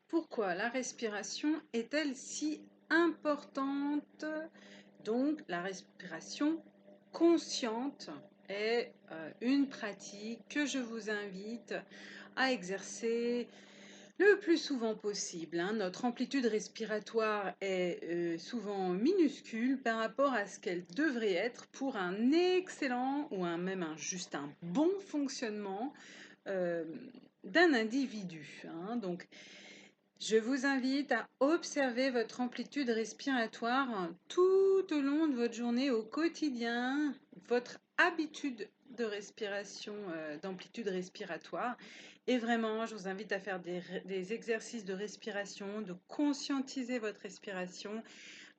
Pourquoi la respiration est-elle si importante? Donc, la respiration consciente est une pratique que je vous invite à exercer le plus souvent possible. Notre amplitude respiratoire est souvent minuscule par rapport à ce qu'elle devrait être pour un excellent ou juste un bon fonctionnement d'un individu. Donc, je vous invite à observer votre amplitude respiratoire tout au long de votre journée au quotidien, votre habitude de respiration, d'amplitude respiratoire. Et vraiment, je vous invite à faire des exercices de respiration, de conscientiser votre respiration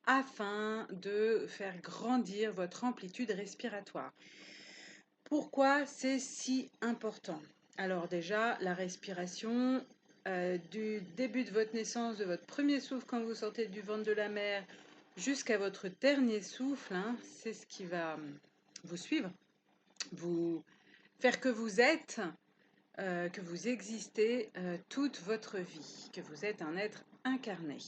afin de faire grandir votre amplitude respiratoire. Pourquoi c'est si important? Alors déjà, la respiration, du début de votre naissance, de votre premier souffle quand vous sortez du ventre de la mère, jusqu'à votre dernier souffle, c'est ce qui va vous suivre, vous faire que vous êtes, que vous existez toute votre vie, que vous êtes un être incarné.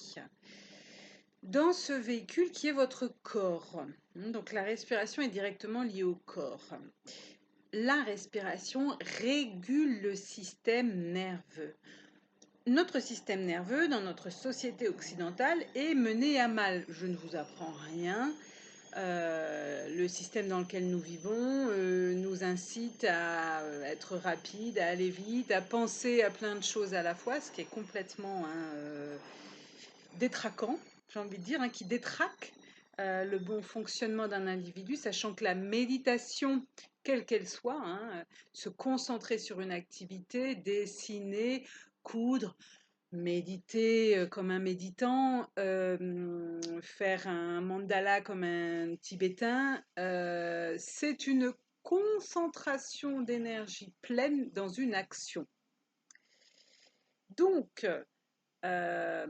Dans ce véhicule qui est votre corps, donc la respiration est directement liée au corps. La respiration régule le système nerveux. Notre système nerveux, dans notre société occidentale, est mené à mal. Je ne vous apprends rien. Le système dans lequel nous vivons nous incite à être rapide, à aller vite, à penser à plein de choses à la fois, ce qui est complètement détraquant, j'ai envie de dire, qui détraque le bon fonctionnement d'un individu, sachant que la méditation, quelle qu'elle soit, se concentrer sur une activité, dessiner, coudre, méditer comme un méditant, faire un mandala comme un tibétain, c'est une concentration d'énergie pleine dans une action. Donc, la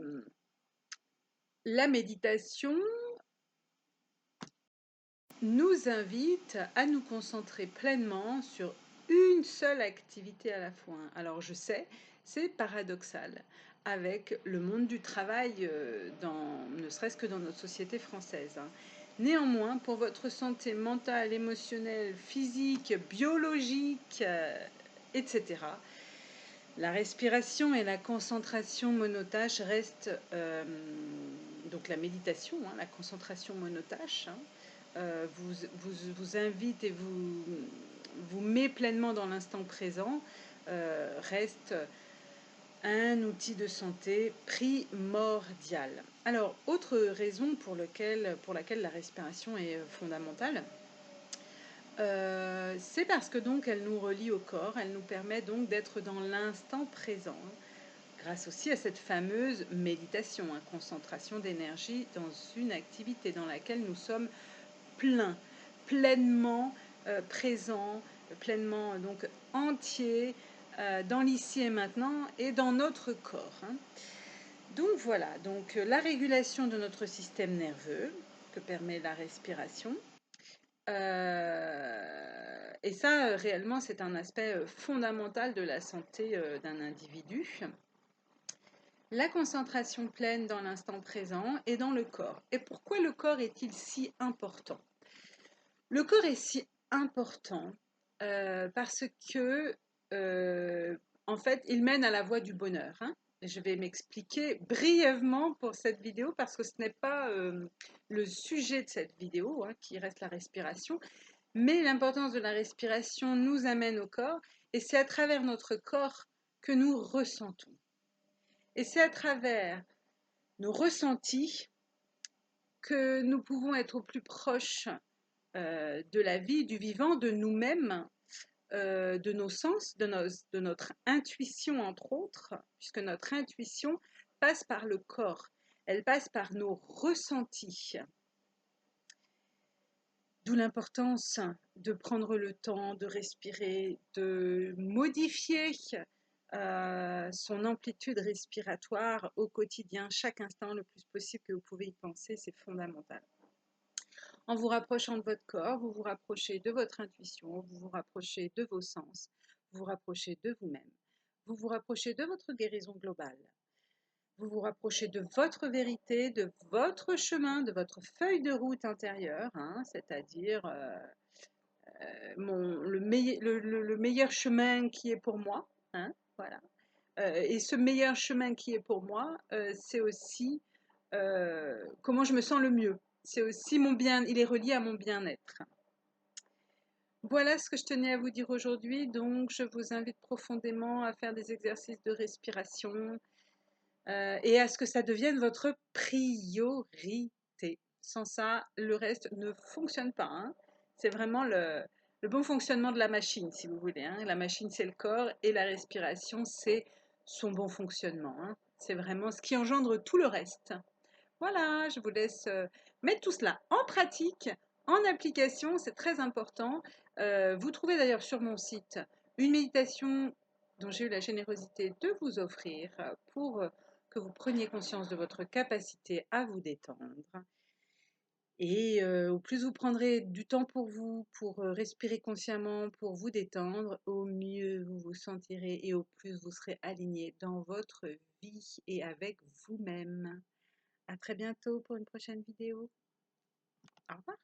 méditation nous invite à nous concentrer pleinement sur une seule activité à la fois. Alors je sais, c'est paradoxal avec le monde du travail, ne serait-ce que dans notre société française. Néanmoins, pour votre santé mentale, émotionnelle, physique, biologique, etc., la respiration et la concentration monotâche restent, donc la méditation, la concentration monotâche, vous invite et vous met pleinement dans l'instant présent, reste un outil de santé primordial. Alors, autre raison pour laquelle la respiration est fondamentale, c'est parce que donc elle nous relie au corps, elle nous permet donc d'être dans l'instant présent, grâce aussi à cette fameuse méditation, concentration d'énergie dans une activité dans laquelle nous sommes pleinement présents, pleinement donc entiers dans l'ici et maintenant et dans notre corps. Donc voilà, donc la régulation de notre système nerveux que permet la respiration. Et ça, réellement, c'est un aspect fondamental de la santé d'un individu. La concentration pleine dans l'instant présent et dans le corps. Et pourquoi le corps est-il si important? Le corps est si important parce que, en fait, il mène à la voie du bonheur. Je vais m'expliquer brièvement pour cette vidéo parce que ce n'est pas le sujet de cette vidéo, qui reste la respiration, mais l'importance de la respiration nous amène au corps et c'est à travers notre corps que nous ressentons. Et c'est à travers nos ressentis que nous pouvons être au plus proche de la vie, du vivant, de nous-mêmes, de nos sens, de notre intuition entre autres, puisque notre intuition passe par le corps, elle passe par nos ressentis. D'où l'importance de prendre le temps de respirer, de modifier son amplitude respiratoire au quotidien, chaque instant, le plus possible que vous pouvez y penser, c'est fondamental. En vous rapprochant de votre corps, vous vous rapprochez de votre intuition, vous vous rapprochez de vos sens, vous vous rapprochez de vous-même, vous vous rapprochez de votre guérison globale. vous vous rapprochez de votre vérité, de votre chemin, de votre feuille de route intérieure, hein, c'est-à-dire le meilleur chemin qui est pour moi, hein, voilà. Et ce meilleur chemin qui est pour moi, c'est aussi comment je me sens le mieux. C'est aussi mon bien, il est relié à mon bien-être. Voilà ce que je tenais à vous dire aujourd'hui. Donc, je vous invite profondément à faire des exercices de respiration et à ce que ça devienne votre priorité. Sans ça, le reste ne fonctionne pas, hein. C'est vraiment le bon fonctionnement de la machine, si vous voulez, hein. La machine, c'est le corps et la respiration, c'est son bon fonctionnement, hein. C'est vraiment ce qui engendre tout le reste. Voilà, je vous laisse mettre tout cela en pratique, en application, c'est très important. Vous trouvez d'ailleurs sur mon site une méditation dont j'ai eu la générosité de vous offrir pour que vous preniez conscience de votre capacité à vous détendre. Et au plus vous prendrez du temps pour vous, pour respirer consciemment, pour vous détendre, au mieux vous vous sentirez et au plus vous serez aligné dans votre vie et avec vous-même. À très bientôt pour une prochaine vidéo. Au revoir.